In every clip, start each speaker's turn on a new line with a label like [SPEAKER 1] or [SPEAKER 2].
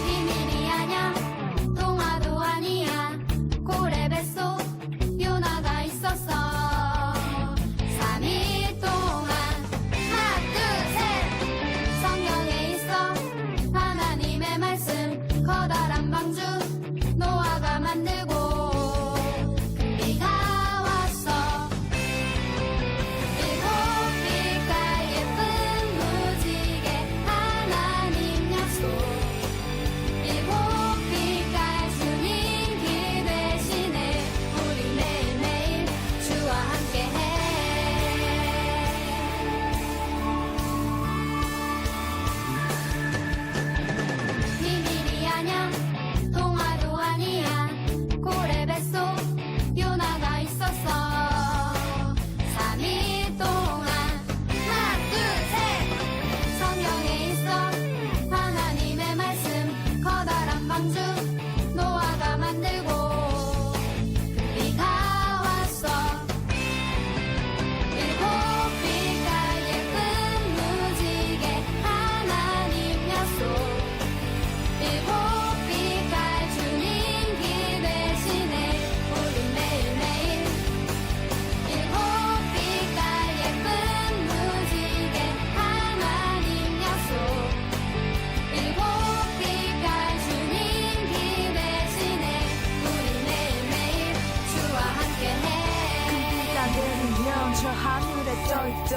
[SPEAKER 1] 비밀이 아냐 동화도 아니야 고래 뱃속 요나가 있었어 3일 동안 하나 둘셋 성경에 있어 하나님의 말씀 커다란 방주 노아가 만들고 비가 왔어 일곱 빛깔 예쁜 무지개 하나님 약속 일곱 빛깔 주님 길 대신에 우리 매일매일 주와 함께해 비밀이 아냐 동화도 아니야 고래 뱃속 요나가 있었어 3일 동안 하나 둘셋 성경에 있어 하나님의 말씀 커다란 방주 노아가 만들고 비가 왔어 일곱 빛깔 예쁜 무지개 하나님 약속 일곱 빛깔 주님 길 대신에 우리 매일매일 일곱 빛깔 예쁜 무지개 하나님 약속 일곱 빛깔 주님 길 대신에 우리 매일매일 주와 함께해
[SPEAKER 2] 비가 내리면 저 하늘에 떠있던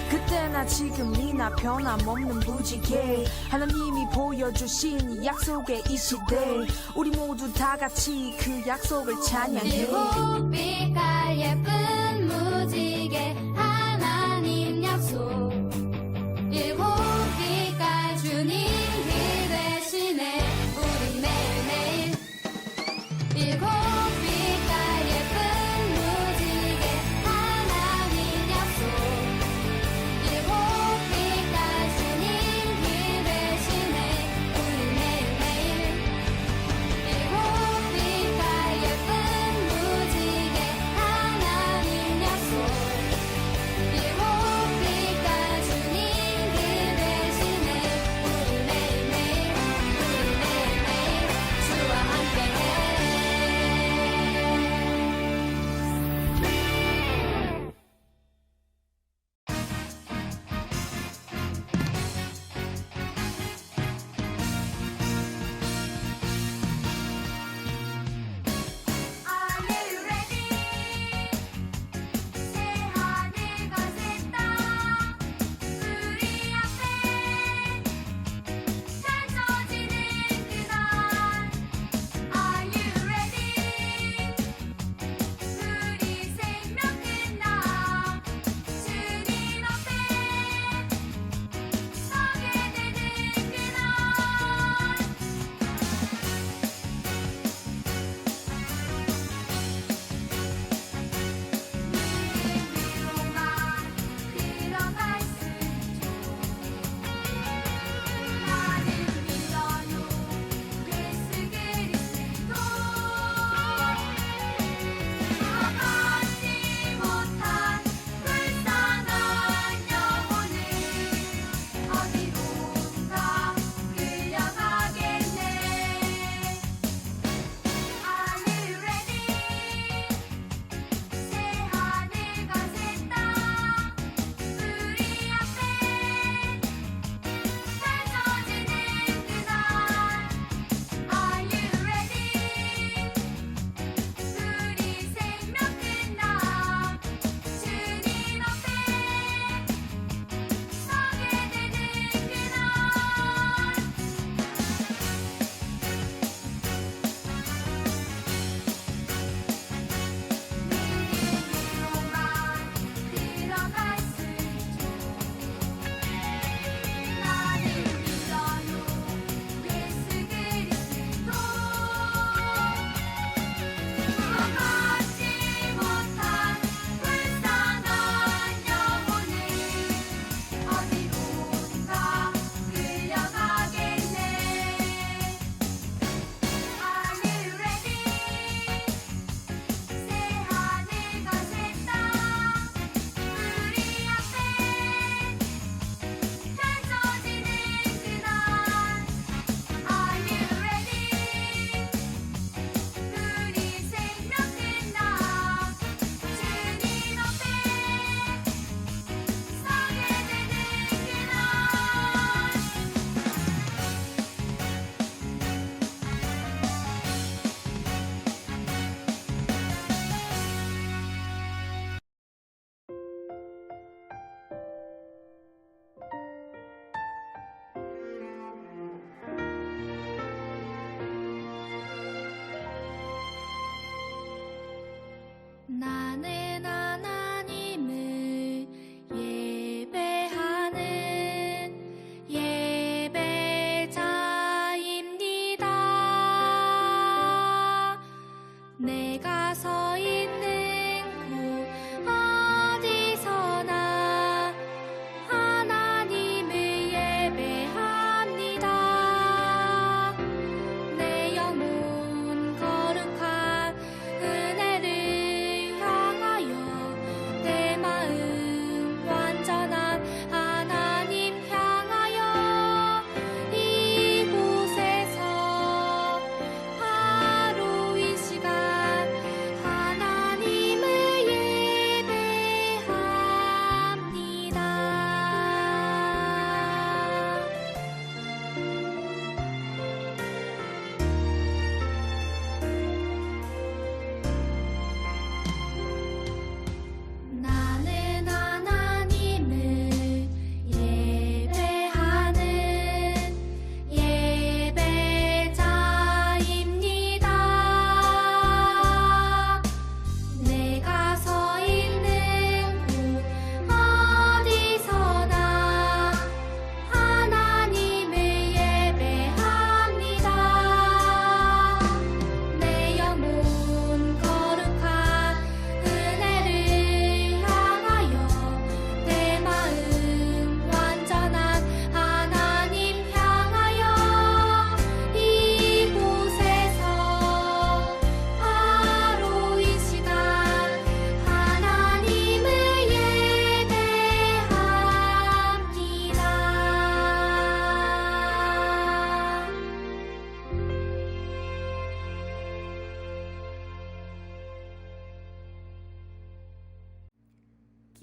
[SPEAKER 2] 그때나 지금이나 변함없는 무지개 하나님이 보여주신 약속의 이 시대 우리 모두 다 같이 그 약속을 찬양해
[SPEAKER 1] 일곱 빛깔 예쁜 무지개 하나님 약속 일곱 빛깔 주님 길 대신에 우리 매일매일 일곱 빛깔 예쁜 무지개 하나님 약속 일곱 빛깔 주님 길 대신에 우리 매일매일 일곱 빛깔 예쁜 무지개 하나님 약속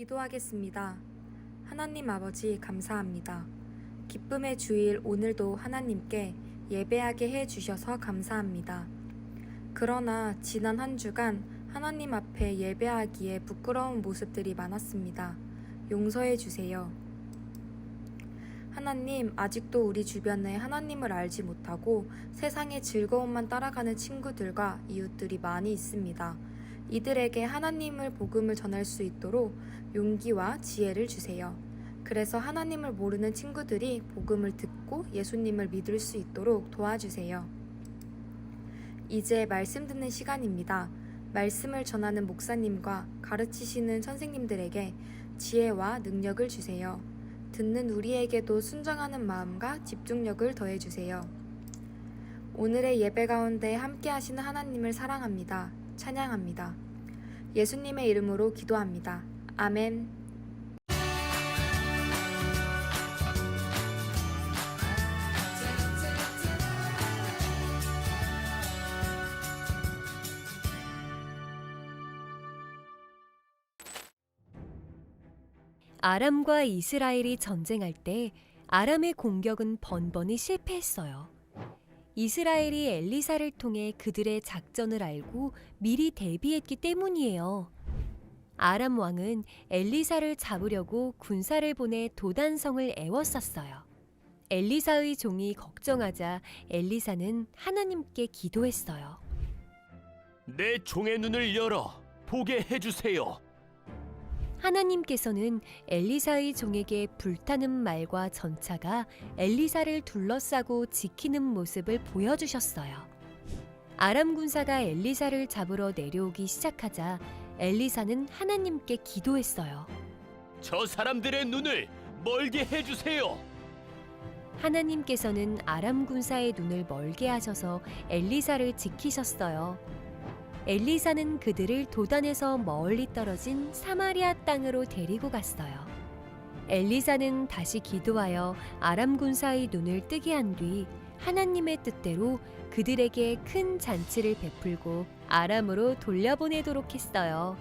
[SPEAKER 3] 기도하겠습니다. 하나님 아버지 감사합니다. 기쁨의 주일 오늘도 하나님께 예배하게 해주셔서 감사합니다. 그러나 지난 한 주간 하나님 앞에 예배하기에 부끄러운 모습들이 많았습니다. 용서해 주세요. 하나님, 아직도 우리 주변에 하나님을 알지 못하고 세상의 즐거움만 따라가는 친구들과 이웃들이 많이 있습니다. 이들에게 하나님을 복음을 전할 수 있도록 용기와 지혜를 주세요. 그래서 하나님을 모르는 친구들이 복음을 듣고 예수님을 믿을 수 있도록 도와주세요. 이제 말씀 듣는 시간입니다. 말씀을 전하는 목사님과 가르치시는 선생님들에게 지혜와 능력을 주세요. 듣는 우리에게도 순종하는 마음과 집중력을 더해주세요. 오늘의 예배 가운데 함께 하시는 하나님을 사랑합니다. 찬양합니다. 예수님의 이름으로 기도합니다. 아멘.
[SPEAKER 4] 아람과 이스라엘이 전쟁할 때 아람의 공격은 번번이 실패했어요. 이스라엘이 엘리사를 통해 그들의 작전을 알고 미리 대비했기 때문이에요. 아람 왕은 엘리사를 잡으려고 군사를 보내 도단성을 애워쌌어요. 엘리사의 종이 걱정하자 엘리사는 하나님께 기도했어요.
[SPEAKER 5] 내 종의 눈을 열어 보게 해주세요.
[SPEAKER 4] 하나님께서는 엘리사의 종에게 불타는 말과 전차가 엘리사를 둘러싸고 지키는 모습을 보여주셨어요. 아람 군사가 엘리사를 잡으러 내려오기 시작하자 엘리사는 하나님께 기도했어요.
[SPEAKER 5] 저 사람들의 눈을 멀게 해주세요.
[SPEAKER 4] 하나님께서는 아람 군사의 눈을 멀게 하셔서 엘리사를 지키셨어요. 엘리사는 그들을 도단에서 멀리 떨어진 사마리아 땅으로 데리고 갔어요. 엘리사는 다시 기도하여 아람 군사의 눈을 뜨게 한 뒤 하나님의 뜻대로 그들에게 큰 잔치를 베풀고 아람으로 돌려보내도록 했어요.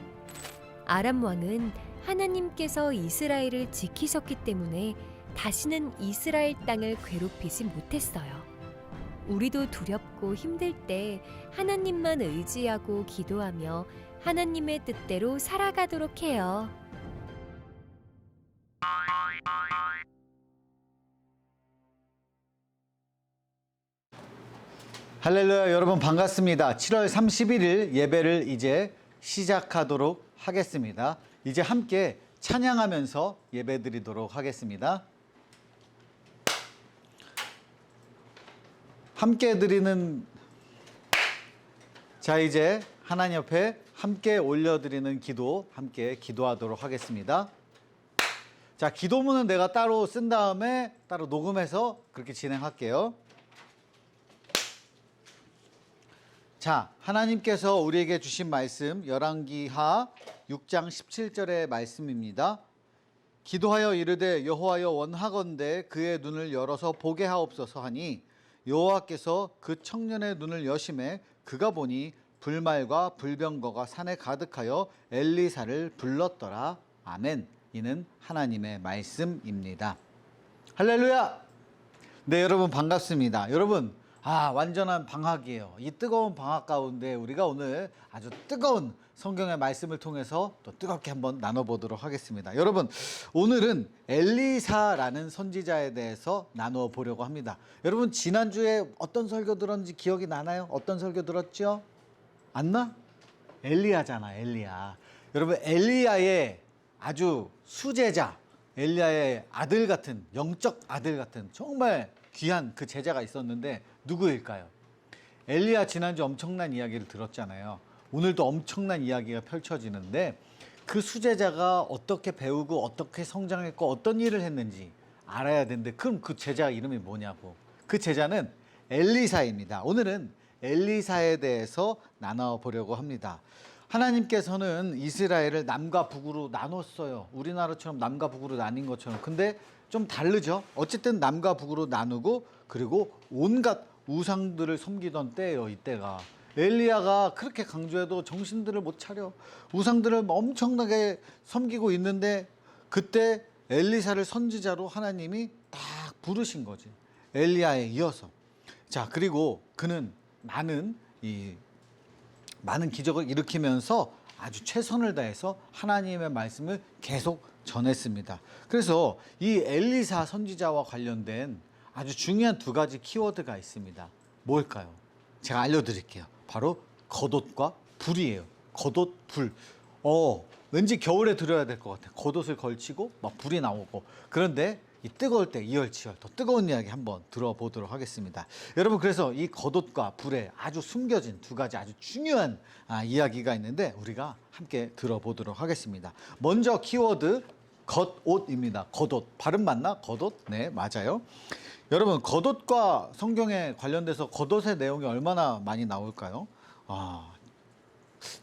[SPEAKER 4] 아람 왕은 하나님께서 이스라엘을 지키셨기 때문에 다시는 이스라엘 땅을 괴롭히지 못했어요. 우리도 두렵고 힘들 때 하나님만 의지하고 기도하며 하나님의 뜻대로 살아가도록 해요.
[SPEAKER 6] 할렐루야, 여러분 반갑습니다. 7월 31일 예배를 이제 시작하도록 하겠습니다. 이제 함께 찬양하면서 예배드리도록 하겠습니다. 함께 드리는 이제 하나님 옆에 함께 올려드리는 기도 함께 기도하도록 하겠습니다. 자, 기도문은 내가 따로 쓴 다음에 따로 녹음해서 그렇게 진행할게요. 자, 하나님께서 우리에게 주신 말씀 열왕기하 6장 17절의 말씀입니다. 기도하여 이르되 여호와여 원하건대 그의 눈을 열어서 보게 하옵소서 하니 여호와께서 그 청년의 눈을 여심해 그가 보니 불말과 불병거가 산에 가득하여 엘리사를 불렀더라. 아멘. 이는 하나님의 말씀입니다. 할렐루야. 네, 여러분 반갑습니다. 여러분, 완전한 방학이에요. 이 뜨거운 방학 가운데 우리가 오늘 아주 뜨거운 성경의 말씀을 통해서 또 뜨겁게 한번 나눠보도록 하겠습니다. 여러분, 오늘은 엘리사라는 선지자에 대해서 나누어 보려고 합니다. 여러분, 지난주에 어떤 설교 들었는지 기억이 나나요? 어떤 설교 들었죠? 안 나? 엘리야잖아, 엘리야. 여러분, 엘리야의 아주 수제자, 엘리야의 아들 같은, 영적 아들 같은 정말 귀한 그 제자가 있었는데 누구일까요? 엘리야 지난주 엄청난 이야기를 들었잖아요. 오늘도 엄청난 이야기가 펼쳐지는데 그 수제자가 어떻게 배우고 어떻게 성장했고 어떤 일을 했는지 알아야 되는데 그럼 그 제자 이름이 뭐냐고. 그 제자는 엘리사입니다. 오늘은 엘리사에 대해서 나눠보려고 합니다. 하나님께서는 이스라엘을 남과 북으로 나눴어요. 우리나라처럼 남과 북으로 나뉜 것처럼. 근데 좀 다르죠. 어쨌든 남과 북으로 나누고 그리고 온갖 우상들을 섬기던 때예요. 이때가. 엘리야가 그렇게 강조해도 정신들을 못 차려. 우상들을 엄청나게 섬기고 있는데 그때 엘리사를 선지자로 하나님이 딱 부르신 거지. 엘리야에 이어서. 자, 그리고 그는 많은 기적을 일으키면서 아주 최선을 다해서 하나님의 말씀을 계속 전했습니다. 그래서 이 엘리사 선지자와 관련된 아주 중요한 두 가지 키워드가 있습니다. 뭘까요? 제가 알려드릴게요. 바로 겉옷과 불이에요. 겉옷, 불. 왠지 겨울에 들어야 될 것 같아. 겉옷을 걸치고 막 불이 나오고. 그런데 이 뜨거울 때 이열치열 더 뜨거운 이야기 한번 들어보도록 하겠습니다. 여러분, 그래서 이 겉옷과 불에 아주 숨겨진 두 가지 아주 중요한 이야기가 있는데 우리가 함께 들어보도록 하겠습니다. 먼저 키워드 겉옷입니다. 겉옷. 발음 맞나? 겉옷? 네, 맞아요. 여러분, 겉옷과 성경에 관련돼서 겉옷의 내용이 얼마나 많이 나올까요?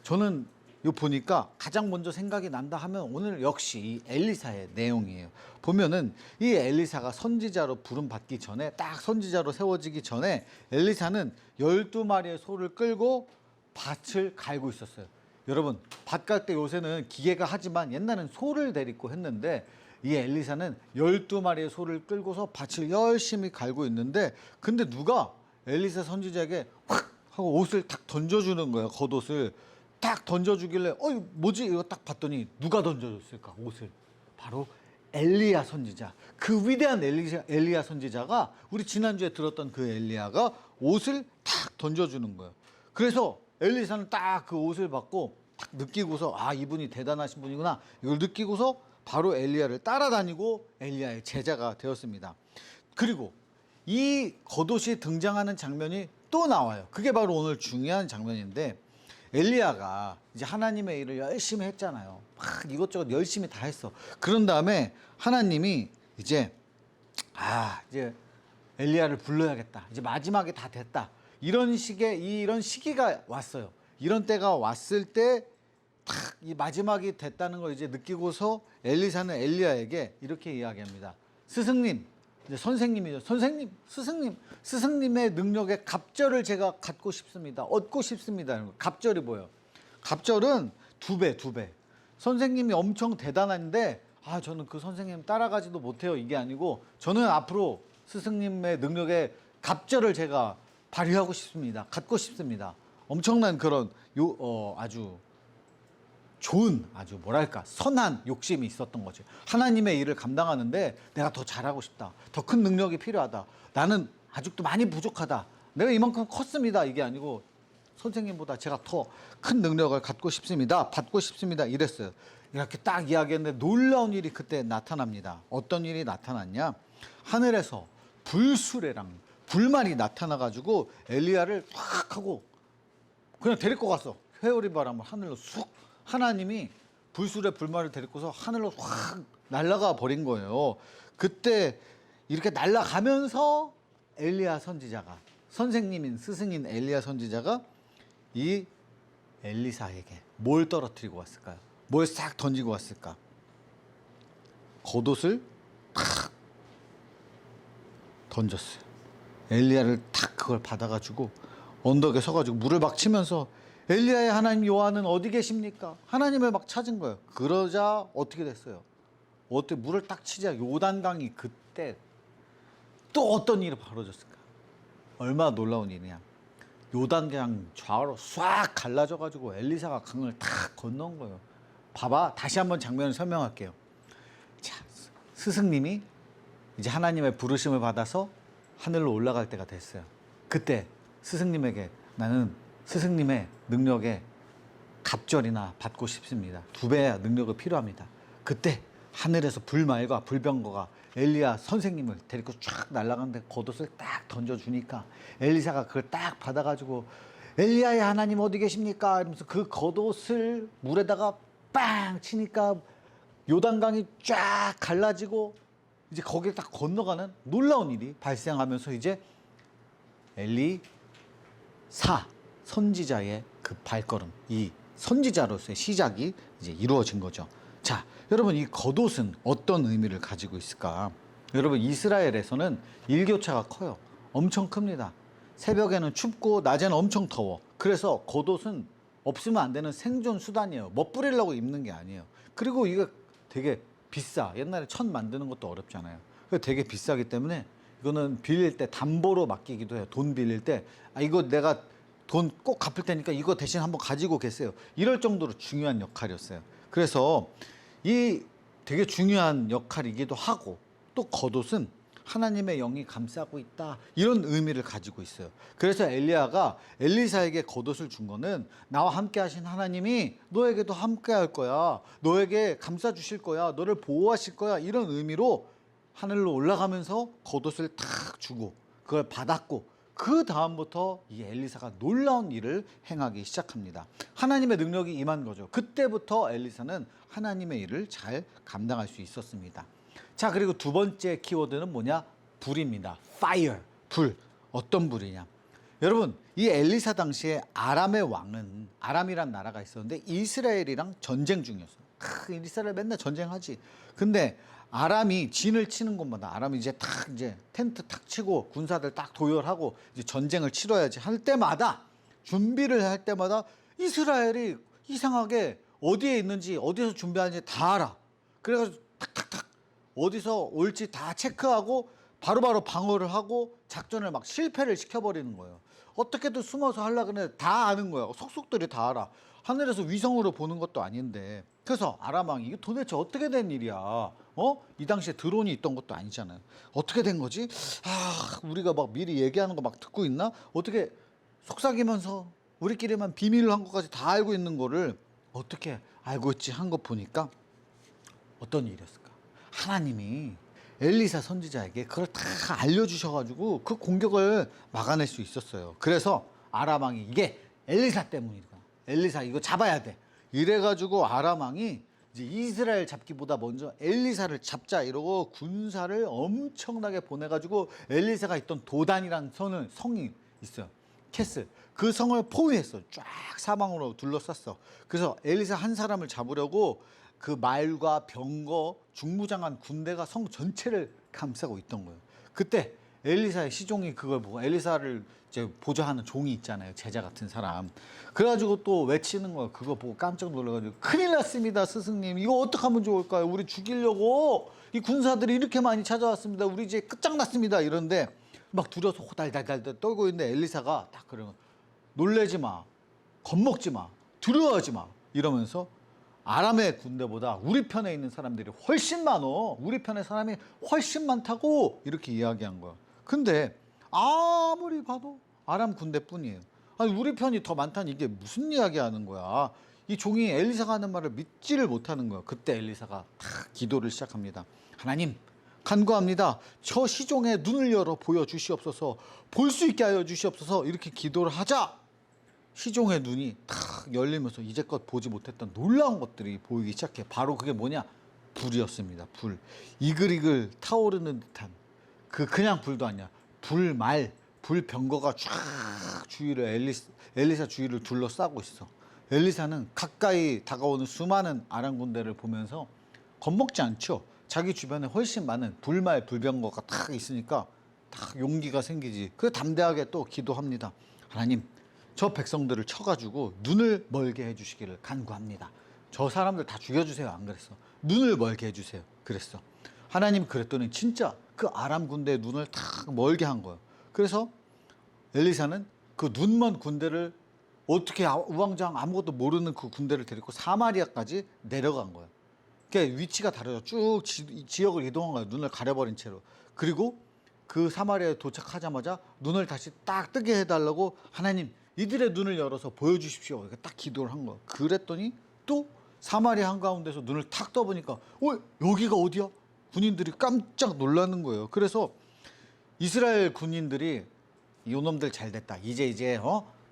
[SPEAKER 6] 저는 요 보니까 가장 먼저 생각이 난다 하면 오늘 역시 이 엘리사의 내용이에요. 보면은 이 엘리사가 선지자로 부름 받기 전에, 딱 선지자로 세워지기 전에 엘리사는 12마리의 소를 끌고 밭을 갈고 있었어요. 여러분, 밭 갈 때 요새는 기계가 하지만 옛날엔 소를 데리고 했는데 이 엘리사는 12마리의 소를 끌고서 밭을 열심히 갈고 있는데 근데 누가 엘리사 선지자에게 확 하고 옷을 탁 던져주는 거예요. 겉옷을 딱 던져주길래 뭐지? 이거 딱 봤더니 누가 던져줬을까? 옷을. 바로 엘리야 선지자. 그 위대한 엘리야 선지자가 우리 지난주에 들었던 그 엘리야가 옷을 딱 던져주는 거예요. 그래서 엘리사는 딱 그 옷을 받고 딱 느끼고서 이분이 대단하신 분이구나. 이걸 느끼고서 바로 엘리야를 따라다니고 엘리야의 제자가 되었습니다. 그리고 이 겉옷이 등장하는 장면이 또 나와요. 그게 바로 오늘 중요한 장면인데 엘리야가 이제 하나님의 일을 열심히 했잖아요. 막 이것저것 열심히 다 했어. 그런 다음에 하나님이 이제 엘리야를 불러야겠다. 이제 마지막에 다 됐다. 이런 시기가 왔어요. 이런 때가 왔을 때 딱 이 마지막이 됐다는 걸 이제 느끼고서 엘리사는 엘리야에게 이렇게 이야기합니다. 스승님, 이제 선생님이죠. 선생님, 스승님의 능력의 갑절을 제가 갖고 싶습니다. 얻고 싶습니다. 갑절이 뭐예요? 갑절은 두 배. 선생님이 엄청 대단한데 저는 그 선생님 따라가지도 못해요. 이게 아니고 저는 앞으로 스승님의 능력의 갑절을 제가 발휘하고 싶습니다. 갖고 싶습니다. 엄청난 그런 아주 좋은, 아주 뭐랄까 선한 욕심이 있었던 거지. 하나님의 일을 감당하는데 내가 더 잘하고 싶다. 더 큰 능력이 필요하다. 나는 아직도 많이 부족하다. 내가 이만큼 컸습니다. 이게 아니고 선생님보다 제가 더 큰 능력을 갖고 싶습니다. 받고 싶습니다. 이랬어요. 이렇게 딱 이야기했는데 놀라운 일이 그때 나타납니다. 어떤 일이 나타났냐? 하늘에서 불수레랑 불말이 나타나가지고 엘리야를 확 하고 그냥 데리고 갔어. 회오리 바람을 하늘로 쑥. 하나님이 불수레 불말을 데리고서 하늘로 확 날아가 버린 거예요. 그때 이렇게 날아가면서 엘리야 선지자가, 선생님인 스승인 엘리야 선지자가 이 엘리사에게 뭘 떨어뜨리고 왔을까요? 뭘 싹 던지고 왔을까? 겉옷을 탁 던졌어요. 엘리야를 탁 그걸 받아가지고 언덕에 서가지고 물을 막 치면서 엘리야의 하나님 여호와는 어디 계십니까? 하나님을 막 찾은 거예요. 그러자 어떻게 됐어요? 물을 딱 치자 요단강이 그때 또 어떤 일이 벌어졌을까? 얼마나 놀라운 일이냐? 요단강 좌우로 싹 갈라져가지고 엘리사가 강을 탁 건너온 거예요. 봐봐, 다시 한번 장면을 설명할게요. 자, 스승님이 이제 하나님의 부르심을 받아서 하늘로 올라갈 때가 됐어요. 그때 스승님에게 나는 스승님의 능력에 갑절이나 받고 싶습니다. 2배의 능력이 필요합니다. 그때 하늘에서 불말과 불병거가 엘리야 선생님을 데리고 쫙 날아가는데 겉옷을 딱 던져주니까 엘리사가 그걸 딱 받아가지고 엘리야의 하나님 어디 계십니까? 이러면서 그 겉옷을 물에다가 빵 치니까 요단강이 쫙 갈라지고 이제 거기에 딱 건너가는 놀라운 일이 발생하면서 이제 엘리사 선지자의 그 발걸음, 이 선지자로서의 시작이 이제 이루어진 거죠. 자, 여러분 이 겉옷은 어떤 의미를 가지고 있을까? 여러분 이스라엘에서는 일교차가 커요. 엄청 큽니다. 새벽에는 춥고 낮에는 엄청 더워. 그래서 겉옷은 없으면 안 되는 생존 수단이에요. 멋부리려고 입는 게 아니에요. 그리고 이거 되게 비싸. 옛날에 천 만드는 것도 어렵잖아요. 그래서 되게 비싸기 때문에 이거는 빌릴 때 담보로 맡기기도 해요. 돈 빌릴 때 이거 내가 돈 꼭 갚을 테니까 이거 대신 한번 가지고 계세요. 이럴 정도로 중요한 역할이었어요. 그래서 이 되게 중요한 역할이기도 하고 또 겉옷은 하나님의 영이 감싸고 있다 이런 의미를 가지고 있어요. 그래서 엘리야가 엘리사에게 겉옷을 준 거는 나와 함께 하신 하나님이 너에게도 함께 할 거야, 너에게 감싸 주실 거야, 너를 보호하실 거야 이런 의미로 하늘로 올라가면서 겉옷을 탁 주고 그걸 받았고 그 다음부터 이 엘리사가 놀라운 일을 행하기 시작합니다. 하나님의 능력이 임한 거죠. 그때부터 엘리사는 하나님의 일을 잘 감당할 수 있었습니다. 자, 그리고 두 번째 키워드는 뭐냐? 불입니다. Fire, 불. 어떤 불이냐? 여러분, 이 엘리사 당시에 아람의 왕은 아람이란 나라가 있었는데 이스라엘이랑 전쟁 중이었어요. 이스라엘 맨날 전쟁하지. 근데 아람이 진을 치는 곳마다 아람이 이제 텐트 탁 치고 군사들 딱 도열하고 이제 전쟁을 치러야지 할 때마다 준비를 할 때마다 이스라엘이 이상하게 어디에 있는지 어디서 준비하는지 다 알아. 그래가지고 탁탁탁 어디서 올지 다 체크하고 바로바로 방어를 하고 작전을 막 실패를 시켜버리는 거예요. 어떻게든 숨어서 하려고 하는데 다 아는 거예요. 속속들이 다 알아. 하늘에서 위성으로 보는 것도 아닌데. 그래서 아람 왕이 이게 도대체 어떻게 된 일이야? 이 당시에 드론이 있던 것도 아니잖아요. 어떻게 된 거지? 우리가 막 미리 얘기하는 거 막 듣고 있나? 어떻게 속삭이면서 우리끼리만 비밀로 한 것까지 다 알고 있는 거를 어떻게 알고 있지 한 거 보니까 어떤 일이었을까? 하나님이 엘리사 선지자에게 그걸 다 알려주셔가지고 그 공격을 막아낼 수 있었어요. 그래서 아람 왕이 이게 엘리사 때문이다. 엘리사 이거 잡아야 돼. 이래가지고 아람 왕이 이제 이스라엘 잡기보다 먼저 엘리사를 잡자 이러고 군사를 엄청나게 보내가지고 엘리사가 있던 도단이라는 성이 있어요. 캐슬. 그 성을 포위했어. 쫙 사방으로 둘러쌌어. 그래서 엘리사 한 사람을 잡으려고 그 말과 병거 중무장한 군대가 성 전체를 감싸고 있던 거예요. 그때 엘리사의 시종이 그걸 보고 엘리사를 이제 보좌하는 종이 있잖아요. 제자 같은 사람. 그래가지고 또 외치는 거예요. 그거 보고 깜짝 놀라가지고 큰일 났습니다, 스승님. 이거 어떻게 하면 좋을까요? 우리 죽이려고 이 군사들이 이렇게 많이 찾아왔습니다. 우리 이제 끝장났습니다. 이런데 막 두려워서 호달달달 떨고 있는데 엘리사가 딱 그러면 놀래지 마, 겁먹지 마, 두려워하지 마 이러면서 아람의 군대보다 우리 편에 있는 사람들이 훨씬 많어. 우리 편의 사람이 훨씬 많다고 이렇게 이야기한 거야. 근데 아무리 봐도 아람 군대뿐이에요. 아니 우리 편이 더 많다니 이게 무슨 이야기 하는 거야. 이 종이 엘리사가 하는 말을 믿지를 못하는 거야. 그때 엘리사가 탁 기도를 시작합니다. 하나님 간구합니다. 저 시종의 눈을 열어 보여주시옵소서. 볼 수 있게 하여 주시옵소서. 이렇게 기도를 하자 시종의 눈이 탁 열리면서 이제껏 보지 못했던 놀라운 것들이 보이기 시작해. 바로 그게 뭐냐? 불이었습니다. 불. 이글이글 타오르는 듯한 그냥 불도 아니야. 불말, 불병거가 쫙 주위를 엘리사 주위를 둘러싸고 있어. 엘리사는 가까이 다가오는 수많은 아람 군대를 보면서 겁먹지 않죠. 자기 주변에 훨씬 많은 불말, 불병거가 딱 있으니까 딱 용기가 생기지. 그 담대하게 또 기도합니다. 하나님, 저 백성들을 쳐가지고 눈을 멀게 해주시기를 간구합니다. 저 사람들 다 죽여주세요. 안 그랬어? 눈을 멀게 해주세요. 그랬어. 하나님 그랬더니 진짜 그 아람 군대의 눈을 탁 멀게 한 거예요. 그래서 엘리사는 그 눈먼 군대를 어떻게 우왕좌왕 아무것도 모르는 그 군대를 데리고 사마리아까지 내려간 거예요. 그러니까 위치가 다르죠. 쭉 지역을 이동한 거예요. 눈을 가려버린 채로. 그리고 그 사마리아에 도착하자마자 눈을 다시 딱 뜨게 해달라고 하나님 이들의 눈을 열어서 보여주십시오. 이렇게 딱 기도를 한 거예요. 그랬더니 또 사마리아 한가운데서 눈을 탁 떠보니까 여기가 어디야? 군인들이 깜짝 놀라는 거예요. 그래서 이스라엘 군인들이 이놈들 잘 됐다. 이제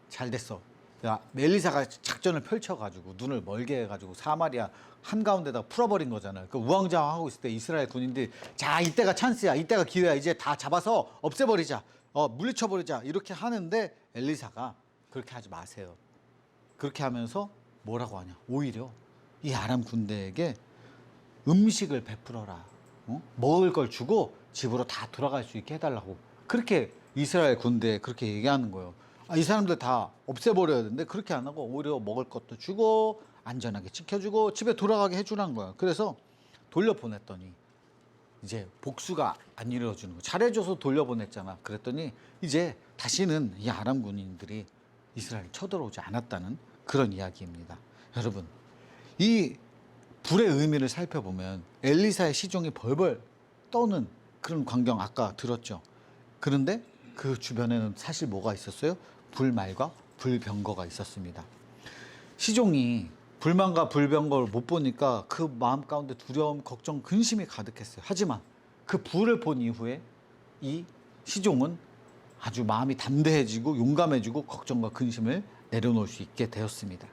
[SPEAKER 6] 잘 됐어. 야, 엘리사가 작전을 펼쳐가지고 눈을 멀게 해가지고 사마리아 한가운데다 풀어버린 거잖아요. 그 우왕좌왕하고 있을 때 이스라엘 군인들이 자 이때가 찬스야. 이때가 기회야. 이제 다 잡아서 없애버리자. 물리쳐버리자. 이렇게 하는데 엘리사가 그렇게 하지 마세요. 그렇게 하면서 뭐라고 하냐. 오히려 이 아람 군대에게 음식을 베풀어라. 먹을 걸 주고 집으로 다 돌아갈 수 있게 해달라고 그렇게 이스라엘 군대에 그렇게 얘기하는 거예요. 이 사람들 다 없애버려야 되는데 그렇게 안 하고 오히려 먹을 것도 주고 안전하게 지켜주고 집에 돌아가게 해주라는 거야. 그래서 돌려보냈더니 이제 복수가 안 이루어지는 거. 잘해줘서 돌려보냈잖아. 그랬더니 이제 다시는 이 아람 군인들이 이스라엘 쳐들어오지 않았다는 그런 이야기입니다. 여러분, 이 불의 의미를 살펴보면 엘리사의 시종이 벌벌 떠는 그런 광경 아까 들었죠. 그런데 그 주변에는 사실 뭐가 있었어요? 불말과 불병거가 있었습니다. 시종이 불만과 불병거를 못 보니까 그 마음 가운데 두려움, 걱정, 근심이 가득했어요. 하지만 그 불을 본 이후에 이 시종은 아주 마음이 담대해지고 용감해지고 걱정과 근심을 내려놓을 수 있게 되었습니다.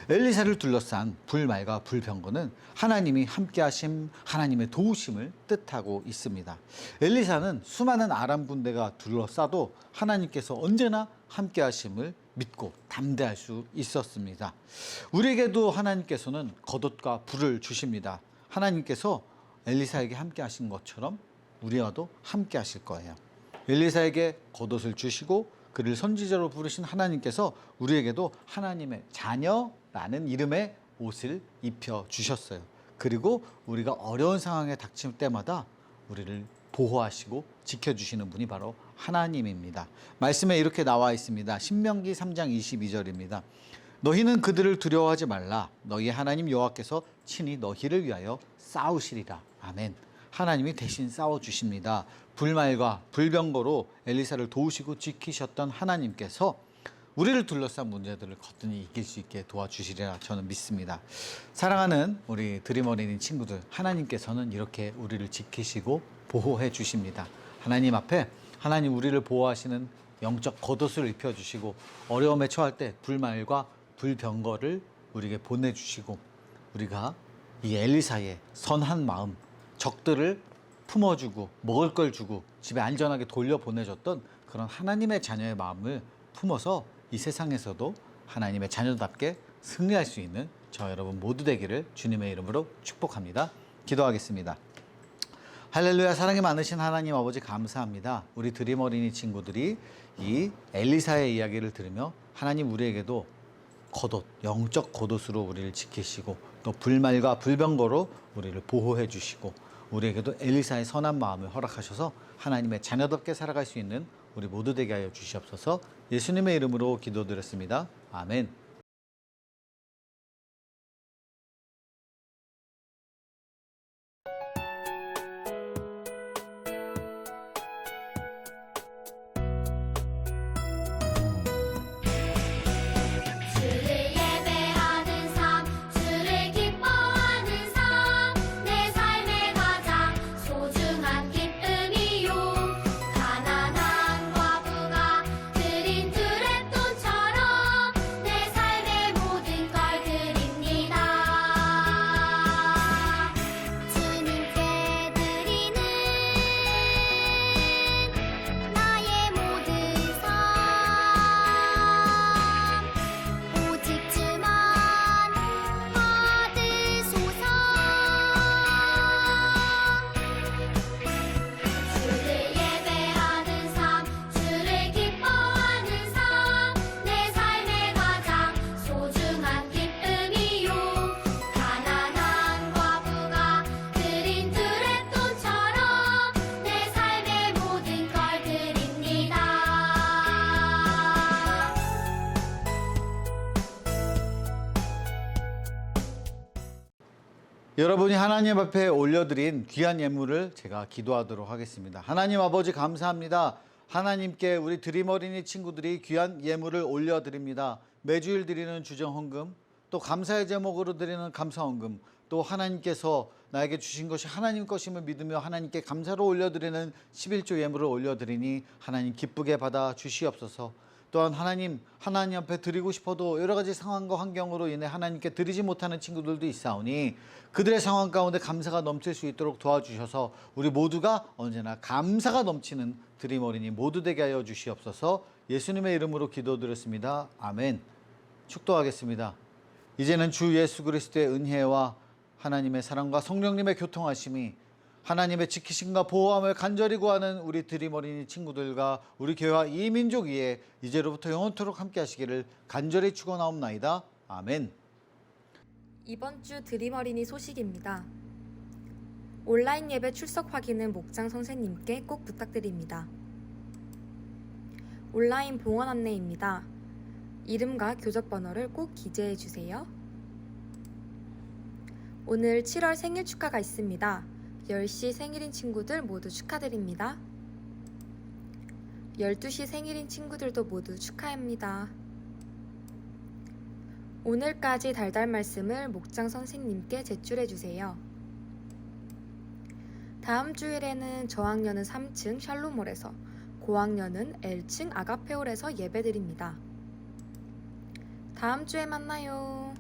[SPEAKER 6] 엘리사를 둘러싼 불말과 불병거는 하나님이 함께하심, 하나님의 도우심을 뜻하고 있습니다. 엘리사는 수많은 아람 군대가 둘러싸도 하나님께서 언제나 함께하심을 믿고 담대할 수 있었습니다. 우리에게도 하나님께서는 겉옷과 불을 주십니다. 하나님께서 엘리사에게 함께하신 것처럼 우리와도 함께하실 거예요. 엘리사에게 겉옷을 주시고 그를 선지자로 부르신 하나님께서 우리에게도 하나님의 자녀라는 이름의 옷을 입혀 주셨어요. 그리고 우리가 어려운 상황에 닥칠 때마다 우리를 보호하시고 지켜주시는 분이 바로 하나님입니다. 말씀에 이렇게 나와 있습니다. 신명기 3장 22절입니다. 너희는 그들을 두려워하지 말라. 너희 하나님 여호와께서 친히 너희를 위하여 싸우시리라. 아멘. 하나님이 대신 싸워주십니다. 불말과 불병거로 엘리사를 도우시고 지키셨던 하나님께서 우리를 둘러싼 문제들을 거뜬히 이길 수 있게 도와주시리라 저는 믿습니다. 사랑하는 우리 드림 어린이 친구들, 하나님께서는 이렇게 우리를 지키시고 보호해 주십니다. 하나님 앞에 하나님 우리를 보호하시는 영적 겉옷을 입혀주시고 어려움에 처할 때 불말과 불병거를 우리에게 보내주시고 우리가 이 엘리사의 선한 마음, 적들을 품어주고 먹을 걸 주고 집에 안전하게 돌려보내줬던 그런 하나님의 자녀의 마음을 품어서 이 세상에서도 하나님의 자녀답게 승리할 수 있는 저 여러분 모두 되기를 주님의 이름으로 축복합니다. 기도하겠습니다. 할렐루야. 사랑이 많으신 하나님 아버지 감사합니다. 우리 드림 어린이 친구들이 이 엘리사의 이야기를 들으며 하나님 우리에게도 겉옷, 영적 겉옷으로 우리를 지키시고 또 불말과 불병거로 우리를 보호해 주시고 우리에게도 엘리사의 선한 마음을 허락하셔서 하나님의 자녀답게 살아갈 수 있는 우리 모두 되게 하여 주시옵소서. 예수님의 이름으로 기도드렸습니다. 아멘.
[SPEAKER 1] 주를 예배하는 삶, 주를 기뻐하는 삶, 내 삶의 가장 소중한 기쁨이요. 가난한 과부가 드린 드랩돈처럼 내 삶의 모든 걸 드립니다. 주님께 드리는 나의 모든 삶, 오직 주만 받으소서. 주를 예배하는 삶, 주를 기뻐하는 삶, 내 삶의 가장 소중한 기쁨이요. 가난한 과부가 드린 드랩돈처럼 내 삶의 모든 걸 드립니다.
[SPEAKER 6] 여러분이 하나님 앞에 올려드린 귀한 예물을 제가 기도하도록 하겠습니다. 하나님 아버지 감사합니다. 하나님께 우리 드림 어린이 친구들이 귀한 예물을 올려드립니다. 매주일 드리는 주정헌금, 또 감사의 제목으로 드리는 감사헌금, 또 하나님께서 나에게 주신 것이 하나님 것임을 믿으며 하나님께 감사로 올려드리는 11조 예물을 올려드리니 하나님 기쁘게 받아 주시옵소서. 또한 하나님 앞에 드리고 싶어도 여러 가지 상황과 환경으로 인해 하나님께 드리지 못하는 친구들도 있사오니 그들의 상황 가운데 감사가 넘칠 수 있도록 도와주셔서 우리 모두가 언제나 감사가 넘치는 드림 어린이 모두 되게 하여 주시옵소서. 예수님의 이름으로 기도드렸습니다. 아멘. 축도하겠습니다. 이제는 주 예수 그리스도의 은혜와 하나님의 사랑과 성령님의 교통하심이 하나님의 지키심과 보호함을 간절히 구하는 우리 드림 어린이 친구들과 우리 교회와 이 민족 위에 이제로부터 영원토록 함께 하시기를 간절히 축원하옵나이다. 아멘.
[SPEAKER 3] 이번 주 드림 어린이 소식입니다. 온라인 예배 출석 확인은 목장 선생님께 꼭 부탁드립니다. 온라인 봉헌 안내입니다. 이름과 교적 번호를 꼭 기재해 주세요. 오늘 7월 생일 축하가 있습니다. 10시 생일인 친구들 모두 축하드립니다. 12시 생일인 친구들도 모두 축하합니다. 오늘까지 달달 말씀을 목장 선생님께 제출해 주세요. 다음 주일에는 저학년은 3층 샬롬홀에서, 고학년은 L층 아가페홀에서 예배드립니다. 다음 주에 만나요.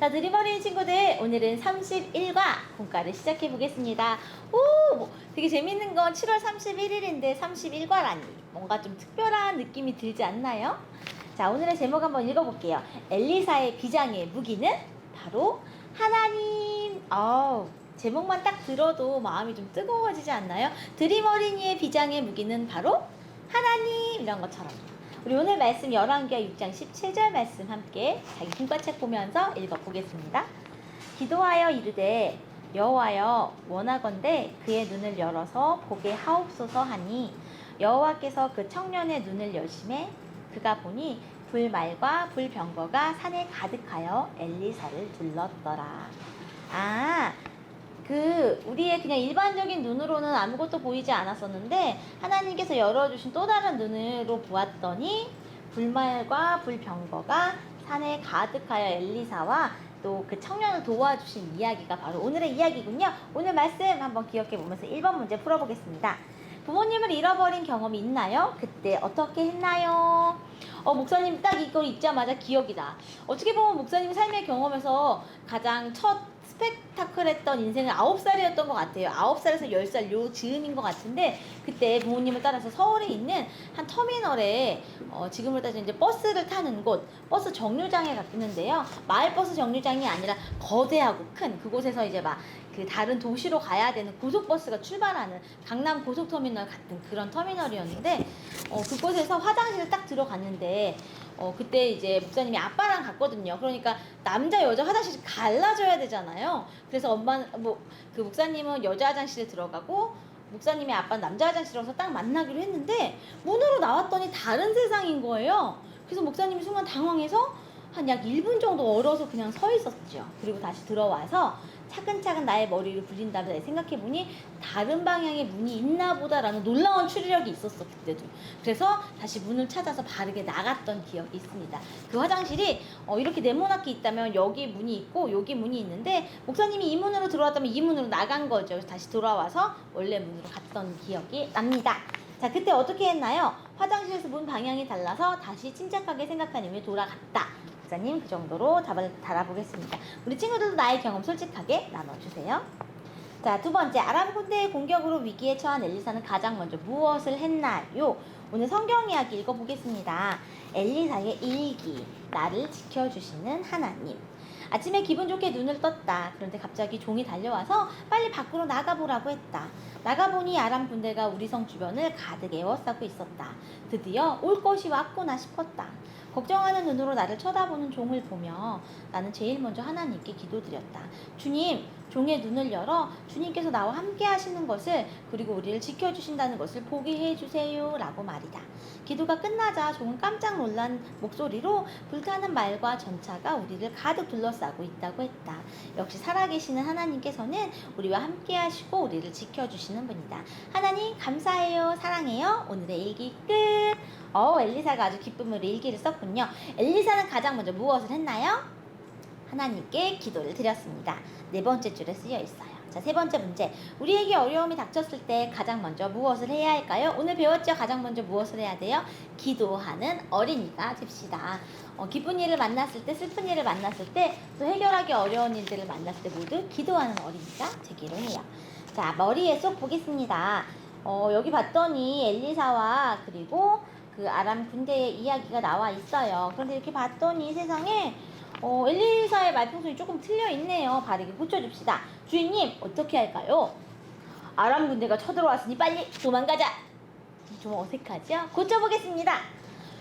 [SPEAKER 7] 자, 드림어린이 친구들, 오늘은 31과 분과를 시작해 보겠습니다. 오, 되게 재밌는 건 7월 31일인데 31과라니 뭔가 좀 특별한 느낌이 들지 않나요? 자, 오늘의 제목 한번 읽어볼게요. 엘리사의 비장의 무기는 바로 하나님. 제목만 딱 들어도 마음이 좀 뜨거워지지 않나요? 드림어린이의 비장의 무기는 바로 하나님, 이런 것처럼. 우리 오늘 말씀 열왕기하 6장 17절 말씀 함께 자기 분과책 보면서 읽어보겠습니다. 기도하여 이르되 여호와여 원하건대 그의 눈을 열어서 보게 하옵소서 하니 여호와께서 그 청년의 눈을 여심해 그가 보니 불말과 불병거가 산에 가득하여 엘리사를 둘렀더라. 우리의 그냥 일반적인 눈으로는 아무것도 보이지 않았었는데 하나님께서 열어주신 또 다른 눈으로 보았더니 불말과 불병거가 산에 가득하여 엘리사와 또 그 청년을 도와주신 이야기가 바로 오늘의 이야기군요. 오늘 말씀 한번 기억해 보면서 1번 문제 풀어보겠습니다. 부모님을 잃어버린 경험이 있나요? 그때 어떻게 했나요? 목사님 딱 이걸 읽자마자 기억이 나. 어떻게 보면 목사님 삶의 경험에서 가장 첫 스펙타클했던 인생은 9살이었던 것 같아요. 9살에서 10살 요 즈음인 것 같은데 그때 부모님을 따라서 서울에 있는 한 터미널에 지금으로 따지면 이제 버스를 타는 곳, 버스 정류장에 갔는데요. 마을버스 정류장이 아니라 거대하고 큰 그곳에서 이제 막 그 다른 도시로 가야 되는 고속버스가 출발하는 강남 고속터미널 같은 그런 터미널이었는데 그곳에서 화장실을 딱 들어갔는데 그때 이제 목사님이 아빠랑 갔거든요. 그러니까 남자 여자 화장실이 갈라져야 되잖아요. 그래서 그 목사님은 여자 화장실에 들어가고 목사님의 아빠는 남자 화장실에서 딱 만나기로 했는데 문으로 나왔더니 다른 세상인 거예요. 그래서 목사님이 순간 당황해서 한 약 1분 정도 얼어서 그냥 서 있었죠. 그리고 다시 들어와서 차근차근 나의 머리를 굴린 다음에 생각해보니 다른 방향에 문이 있나 보다라는 놀라운 추리력이 있었어 그때도. 그래서 다시 문을 찾아서 바르게 나갔던 기억이 있습니다. 그 화장실이 이렇게 네모나게 있다면 여기 문이 있고 여기 문이 있는데 목사님이 이 문으로 들어왔다면 이 문으로 나간 거죠. 그래서 다시 돌아와서 원래 문으로 갔던 기억이 납니다. 자, 그때 어떻게 했나요? 화장실에서 문 방향이 달라서 다시 침착하게 생각한 이후에 돌아갔다. 목사님 그 정도로 답을 달아보겠습니다. 우리 친구들도 나의 경험 솔직하게 나눠주세요. 자, 두 번째, 아람 군대의 공격으로 위기에 처한 엘리사는 가장 먼저 무엇을 했나요? 오늘 성경 이야기 읽어보겠습니다. 엘리사의 일기, 나를 지켜주시는 하나님. 아침에 기분 좋게 눈을 떴다. 그런데 갑자기 종이 달려와서 빨리 밖으로 나가보라고 했다. 나가보니 아람 군대가 우리 성 주변을 가득 에워싸고 있었다. 드디어 올 것이 왔구나 싶었다. 걱정하는 눈으로 나를 쳐다보는 종을 보며 나는 제일 먼저 하나님께 기도드렸다. 주님, 종의 눈을 열어 주님께서 나와 함께 하시는 것을 그리고 우리를 지켜주신다는 것을 보게 해주세요 라고 말이다. 기도가 끝나자 종은 깜짝 놀란 목소리로 불타는 말과 전차가 우리를 가득 둘러싸고 있다고 했다. 역시 살아계시는 하나님께서는 우리와 함께 하시고 우리를 지켜주시는 분이다. 하나님 감사해요. 사랑해요. 오늘의 일기 끝. 엘리사가 아주 기쁨으로 일기를 썼군요. 엘리사는 가장 먼저 무엇을 했나요? 하나님께 기도를 드렸습니다. 네 번째 줄에 쓰여 있어요. 자, 세 번째 문제. 우리에게 어려움이 닥쳤을 때 가장 먼저 무엇을 해야 할까요? 오늘 배웠죠? 가장 먼저 무엇을 해야 돼요? 기도하는 어린이가 됩시다. 기쁜 일을 만났을 때, 슬픈 일을 만났을 때, 또 해결하기 어려운 일들을 만났을 때 모두 기도하는 어린이가 되기로 해요. 자, 머리에 쏙 보겠습니다. 여기 봤더니 엘리사와 그리고 그 아람 군대의 이야기가 나와 있어요. 그런데 이렇게 봤더니 세상에 엘리사의 말풍선이 조금 틀려 있네요. 바르게 고쳐줍시다. 주인님, 어떻게 할까요? 아람 군대가 쳐들어왔으니 빨리 도망가자. 좀 어색하죠? 고쳐보겠습니다.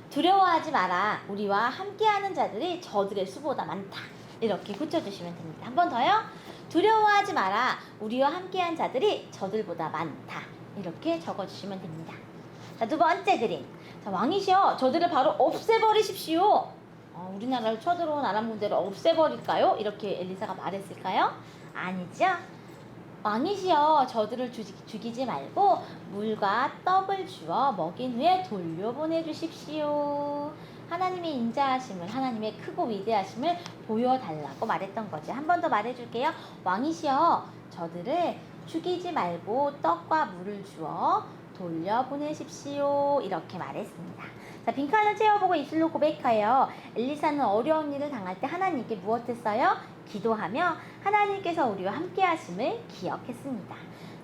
[SPEAKER 7] 두려워하지 마라. 우리와 함께하는 자들이 저들의 수보다 많다. 이렇게 고쳐주시면 됩니다. 한 번 더요. 두려워하지 마라. 우리와 함께한 자들이 저들보다 많다. 이렇게 적어주시면 됩니다. 자, 두 번째 그림. 자, 왕이시여, 저들을 바로 없애버리십시오. 우리나라를 쳐들어온 아람 군대를 없애버릴까요? 이렇게 엘리사가 말했을까요? 아니죠. 왕이시여, 저들을 죽이지 말고 물과 떡을 주어 먹인 후에 돌려보내주십시오. 하나님의 인자하심을, 하나님의 크고 위대하심을 보여달라고 말했던 거죠. 한 번 더 말해줄게요. 왕이시여, 저들을 죽이지 말고 떡과 물을 주어 돌려보내십시오. 이렇게 말했습니다. 자, 빈칸을 채워보고 입술로 고백하여 엘리사는 어려운 일을 당할 때 하나님께 무엇했어요? 기도하며 하나님께서 우리와 함께 하심을 기억했습니다.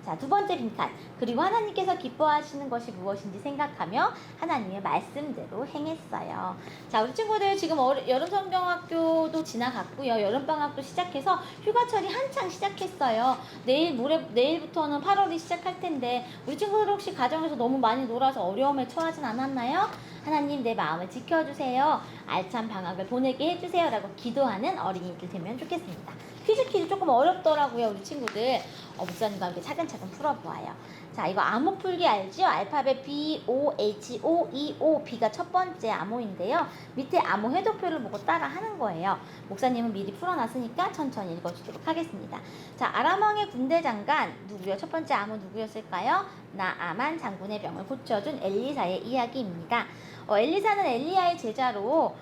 [SPEAKER 7] 자, 두 번째 빈칸. 그리고 하나님께서 기뻐하시는 것이 무엇인지 생각하며 하나님의 말씀대로 행했어요. 자, 우리 친구들 지금 여름성경학교도 지나갔고요. 여름방학도 시작해서 휴가철이 한창 시작했어요. 내일부터는 8월이 시작할 텐데 우리 친구들 혹시 가정에서 너무 많이 놀아서 어려움에 처하진 않았나요? 하나님, 내 마음을 지켜주세요. 알찬 방학을 보내게 해주세요. 라고 기도하는 어린이들 되면 좋겠습니다. 퀴즈 조금 어렵더라고요. 우리 친구들 목사님과 함께 차근차근 풀어보아요. 자, 이거 암호 풀기 알죠? 알파벳 B, O, H, O, E, O, B가 첫 번째 암호인데요. 밑에 암호 해독표를 보고 따라 하는 거예요. 목사님은 미리 풀어놨으니까 천천히 읽어주도록 하겠습니다. 자, 아람왕의 군대 장관 누구요? 첫 번째 암호 누구였을까요? 나아만 장군의 병을 고쳐준 엘리사의 이야기입니다. 엘리사는 엘리야의 제자로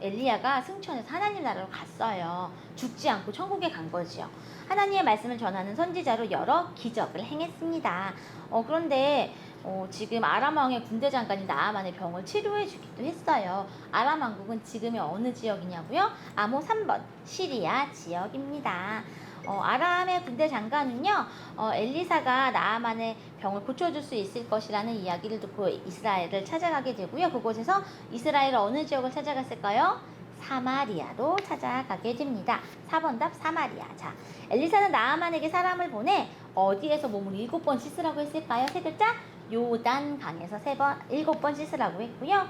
[SPEAKER 7] 엘리야가 승천해서 하나님 나라로 갔어요. 죽지 않고 천국에 간 거지요. 하나님의 말씀을 전하는 선지자로 여러 기적을 행했습니다. 그런데 지금 아람 왕의 군대 장관이 나아만의 병을 치료해 주기도 했어요. 아람 왕국은 지금의 어느 지역이냐고요? 암호 3번 시리아 지역입니다. 아람의 군대 장관은요, 엘리사가 나아만의 병을 고쳐줄 수 있을 것이라는 이야기를 듣고 이스라엘을 찾아가게 되고요. 그곳에서 이스라엘 어느 지역을 찾아갔을까요? 사마리아로 찾아가게 됩니다. 4번 답 사마리아. 자, 엘리사는 나아만에게 사람을 보내 어디에서 몸을 7번 씻으라고 했을까요? 세 글자? 요단강에서 7번 씻으라고 했고요.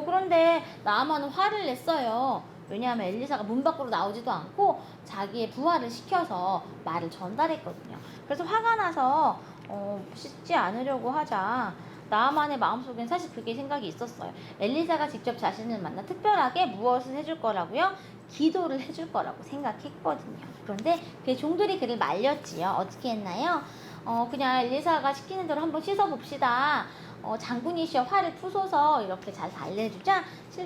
[SPEAKER 7] 그런데 나아만은 화를 냈어요. 왜냐하면 엘리사가 문 밖으로 나오지도 않고 자기의 부하를 시켜서 말을 전달했거든요. 그래서 화가 나서 씻지 않으려고 하자 나아만의 마음속엔 사실 그게 생각이 있었어요. 엘리사가 직접 자신을 만나 특별하게 무엇을 해줄 거라고요? 기도를 해줄 거라고 생각했거든요. 그런데 그 종들이 그를 말렸지요. 어떻게 했나요? 그냥 엘리사가 시키는 대로 한번 씻어봅시다. 장군이시여 화를 푸소서 이렇게 잘 달래주자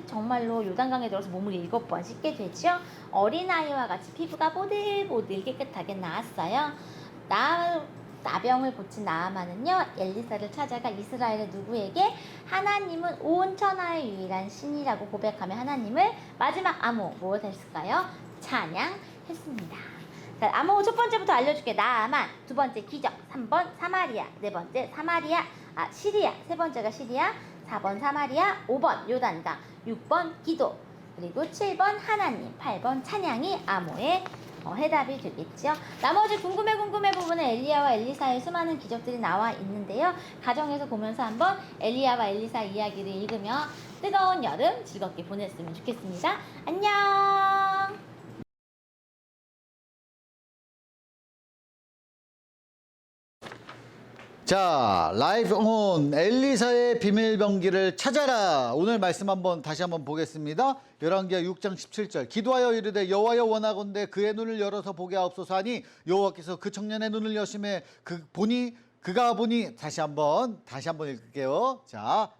[SPEAKER 7] 정말로 요단강에 들어서 몸을 7번 씻게 되죠. 어린아이와 같이 피부가 보들보들 깨끗하게 나았어요. 나병을 고친 나아만은요, 엘리사를 찾아가 이스라엘의 누구에게 하나님은 온 천하의 유일한 신이라고 고백하며 하나님을 마지막 암호 무엇 했을까요? 찬양했습니다. 자, 암호 첫 번째부터 알려줄게. 나아만, 두 번째 기적, 3번 사마리아, 네 번째 시리아, 세 번째가 시리아, 4번 사마리아, 5번 요단강, 6번 기도, 그리고 7번 하나님, 8번 찬양이 암호의 해답이 되겠죠. 나머지 궁금해 부분은 엘리야와 엘리사의 수많은 기적들이 나와 있는데요. 가정에서 보면서 한번 엘리야와 엘리사 이야기를 읽으며 뜨거운 여름 즐겁게 보냈으면 좋겠습니다. 안녕.
[SPEAKER 6] 자, 라이브 온 엘리사의 비밀병기를 찾아라. 오늘 말씀 다시 한번 보겠습니다. 열왕기하 6장 17절. 기도하여 이르되 여호와여 원하건대 그의 눈을 열어서 보게 하옵소서 하니 여호와께서 그 청년의 눈을 여심해 그가 보니 다시 한번 읽을게요. 자,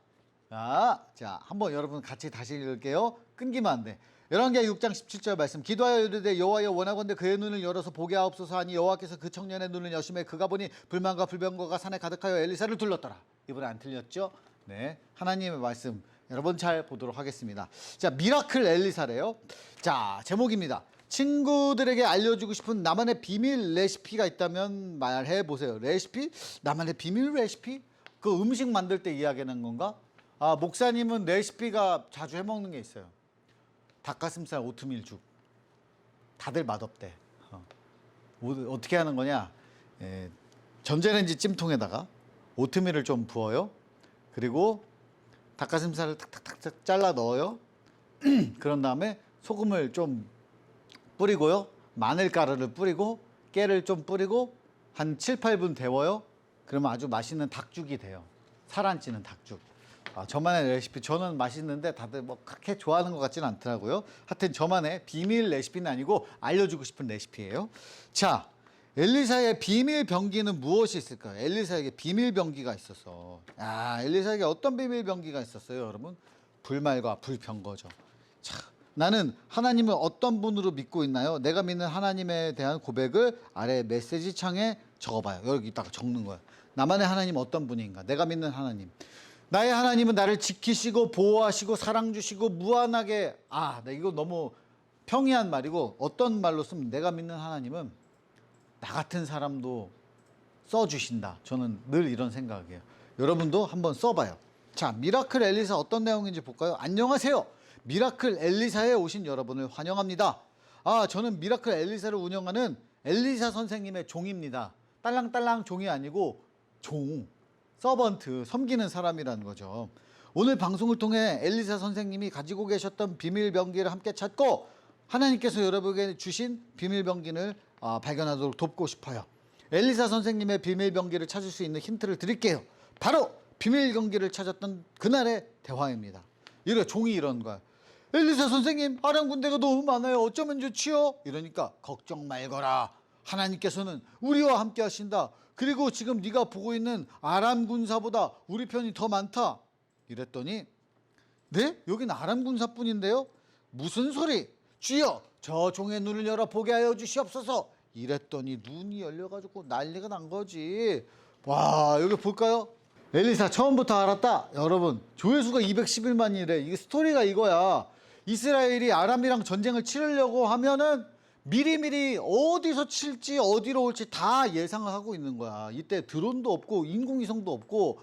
[SPEAKER 6] 한번 여러분 같이 다시 읽을게요. 끊기면 안 돼. 열왕기하 6장 17절 말씀. 기도하여 이르되 여호와여 원하건대 그의 눈을 열어서 보게 하옵소서 하니 여호와께서 그 청년의 눈을 여심해 그가 보니 불만과 불병거가 산에 가득하여 엘리사를 둘렀더라. 이번에 안 틀렸죠? 네, 하나님의 말씀 여러분 잘 보도록 하겠습니다. 자, 미라클 엘리사래요. 자, 제목입니다. 친구들에게 알려주고 싶은 나만의 비밀 레시피가 있다면 말해 보세요. 레시피? 나만의 비밀 레시피? 그 음식 만들 때 이야기하는 건가? 목사님은 레시피가 자주 해먹는 게 있어요. 닭가슴살 오트밀 죽. 다들 맛없대. 어떻게 하는 거냐? 전자레인지 찜통에다가 오트밀을 좀 부어요. 그리고 닭가슴살을 탁탁탁 잘라 넣어요. 그런 다음에 소금을 좀 뿌리고요. 마늘가루를 뿌리고 깨를 좀 뿌리고 한 7, 8분 데워요. 그러면 아주 맛있는 닭죽이 돼요. 살 안 찌는 닭죽. 저만의 레시피. 저는 맛있는데 다들 뭐 그렇게 좋아하는 것 같지는 않더라고요. 하여튼 저만의 비밀 레시피는 아니고 알려주고 싶은 레시피예요. 자, 엘리사의 비밀 병기는 무엇이 있을까요? 엘리사에게 비밀 병기가 있었어. 엘리사에게 어떤 비밀 병기가 있었어요, 여러분? 불말과 불병거죠. 자, 나는 하나님을 어떤 분으로 믿고 있나요? 내가 믿는 하나님에 대한 고백을 아래 메시지 창에 적어봐요. 여기다가 적는 거야. 나만의 하나님 어떤 분인가? 내가 믿는 하나님. 나의 하나님은 나를 지키시고 보호하시고 사랑 주시고 무한하게. 이거 너무 평이한 말이고 어떤 말로 쓰면 내가 믿는 하나님은 나 같은 사람도 써주신다. 저는 늘 이런 생각이에요. 여러분도 한번 써봐요. 자, 미라클 엘리사 어떤 내용인지 볼까요? 안녕하세요. 미라클 엘리사에 오신 여러분을 환영합니다. 저는 미라클 엘리사를 운영하는 엘리사 선생님의 종입니다. 딸랑딸랑 종이 아니고 종, 서번트, 섬기는 사람이라는 거죠. 오늘 방송을 통해 엘리사 선생님이 가지고 계셨던 비밀 병기를 함께 찾고 하나님께서 여러분에게 주신 비밀 병기를 발견하도록 돕고 싶어요. 엘리사 선생님의 비밀 병기를 찾을 수 있는 힌트를 드릴게요. 바로 비밀 병기를 찾았던 그날의 대화입니다. 이래 종이 이런 거야. 엘리사 선생님, 아람 군대가 너무 많아요. 어쩌면 좋지요? 이러니까 걱정 말거라. 하나님께서는 우리와 함께 하신다. 그리고 지금 네가 보고 있는 아람 군사보다 우리 편이 더 많다. 이랬더니 네? 여긴 아람 군사뿐인데요? 무슨 소리? 주여, 저 종의 눈을 열어 보게 하여 주시옵소서. 이랬더니 눈이 열려가지고 난리가 난 거지. 와, 여기 볼까요? 엘리사 처음부터 알았다. 여러분, 조회수가 211만이래. 이게 스토리가 이거야. 이스라엘이 아람이랑 전쟁을 치르려고 하면은 미리미리 어디서 칠지 어디로 올지 다 예상을 하고 있는 거야. 이때 드론도 없고 인공위성도 없고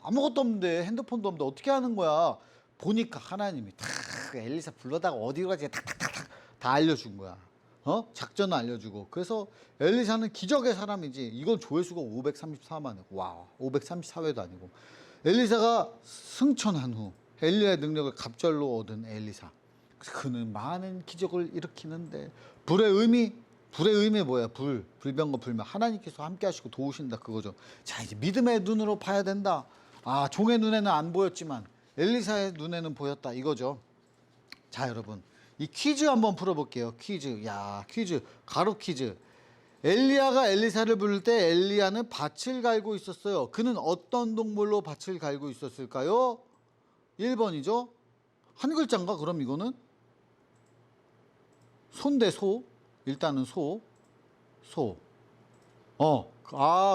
[SPEAKER 6] 아무것도 없는데, 핸드폰도 없는데 어떻게 하는 거야. 보니까 하나님이 탁 엘리사 불러다가 어디로 가지 탁탁탁탁 다 알려준 거야. 작전을 알려주고. 그래서 엘리사는 기적의 사람이지. 이건 조회수가 534만이고, 와, 534회도 아니고. 엘리사가 승천한 후 엘리야의 능력을 갑절로 얻은 엘리사. 그는 많은 기적을 일으키는데 불의 의미 뭐야? 불병거 불면 하나님께서 함께 하시고 도우신다, 그거죠. 자, 이제 믿음의 눈으로 봐야 된다. 종의 눈에는 안 보였지만 엘리사의 눈에는 보였다, 이거죠. 자, 여러분, 이 퀴즈 한번 풀어볼게요. 퀴즈. 가로 퀴즈. 엘리야가 엘리사를 부를 때 엘리야는 밭을 갈고 있었어요. 그는 어떤 동물로 밭을 갈고 있었을까요? 1번이죠. 한 글자인가? 그럼 이거는 소인데 소. 일단은 소.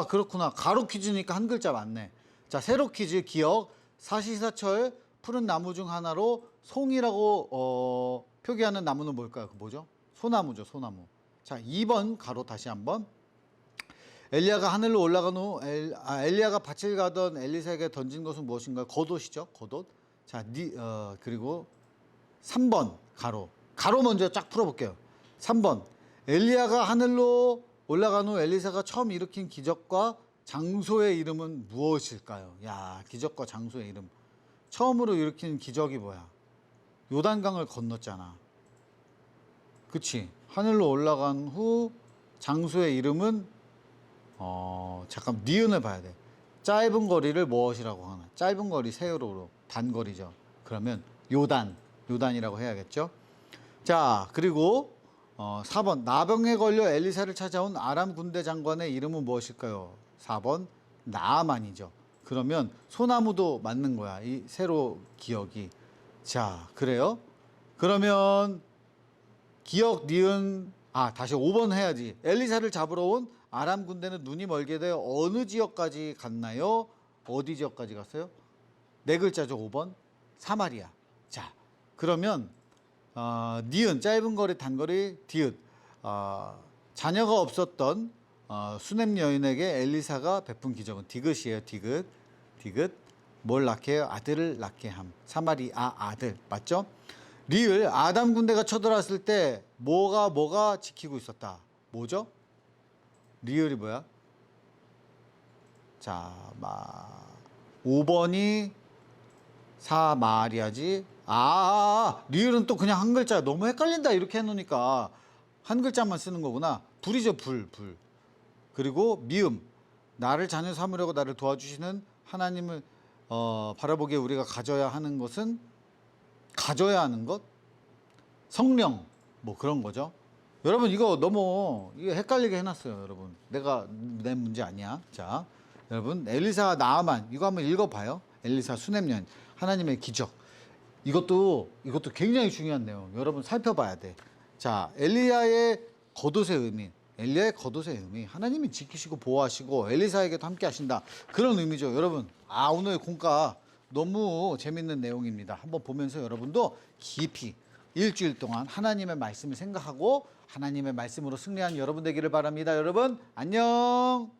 [SPEAKER 6] 그렇구나. 가로 퀴즈니까 한 글자 맞네. 자, 세로 퀴즈 기억. 사시사철 푸른 나무 중 하나로 송이라고 표기하는 나무는 뭘까요? 그 뭐죠? 소나무죠, 소나무. 자, 2번 가로 다시 한번. 엘리야가 하늘로 올라간 후 엘리야가 밭을 가던 엘리사에게 던진 것은 무엇인가요? 겉옷이죠, 겉옷. 자, 그리고 3번 가로 먼저 쫙 풀어볼게요. 3번 엘리야가 하늘로 올라간 후 엘리사가 처음 일으킨 기적과 장소의 이름은 무엇일까요? 야, 기적과 장소의 이름. 처음으로 일으킨 기적이 뭐야? 요단강을 건넜잖아. 그치? 하늘로 올라간 후 장소의 이름은 잠깐 니은을 봐야 돼. 짧은 거리를 무엇이라고 하나? 짧은 거리 세로로 단거리죠. 그러면 요단이라고 해야겠죠. 자, 그리고 4번 나병에 걸려 엘리사를 찾아온 아람 군대 장관의 이름은 무엇일까요? 4번 나아만이죠. 그러면 소나무도 맞는 거야, 이 세로 기억이. 자, 그래요? 그러면 기억 니은 다시 5번 해야지. 엘리사를 잡으러 온 아람 군대는 눈이 멀게 되어 어느 지역까지 갔나요? 어디 지역까지 갔어요? 네 글자죠. 5번 사마리아. 자, 그러면 니은 짧은 거리 단거리 디귿. 자녀가 없었던 수넴 여인에게 엘리사가 베푼 기적은 디귿이에요. 디귿 뭘 낳게 해요? 아들을 낳게 함. 사마리아 아들 맞죠? 리을 아담 군대가 쳐들어왔을 때 뭐가 지키고 있었다. 뭐죠? 리을이 뭐야? 자, 5번이 사마리아지. 리을은 또 그냥 한 글자. 너무 헷갈린다 이렇게 해놓으니까 한 글자만 쓰는 거구나. 불이죠, 불. 그리고 미음. 나를 자녀 삼으려고 나를 도와주시는 하나님을 바라보기에 우리가 가져야 하는 것은 가져야 하는 것? 성령 뭐 그런 거죠. 여러분 이거 너무 이거 헷갈리게 해놨어요. 여러분 내가 내 문제 아니야. 자, 여러분 엘리사 나아만 이거 한번 읽어봐요. 엘리사 수냄 여인 하나님의 기적. 이것도 굉장히 중요한 내용. 여러분 살펴봐야 돼. 자, 엘리야의 겉옷의 의미. 하나님이 지키시고 보호하시고 엘리사에게도 함께 하신다. 그런 의미죠. 여러분 오늘 공과 너무 재밌는 내용입니다. 한번 보면서 여러분도 깊이 일주일 동안 하나님의 말씀을 생각하고 하나님의 말씀으로 승리한 여러분 되기를 바랍니다. 여러분 안녕.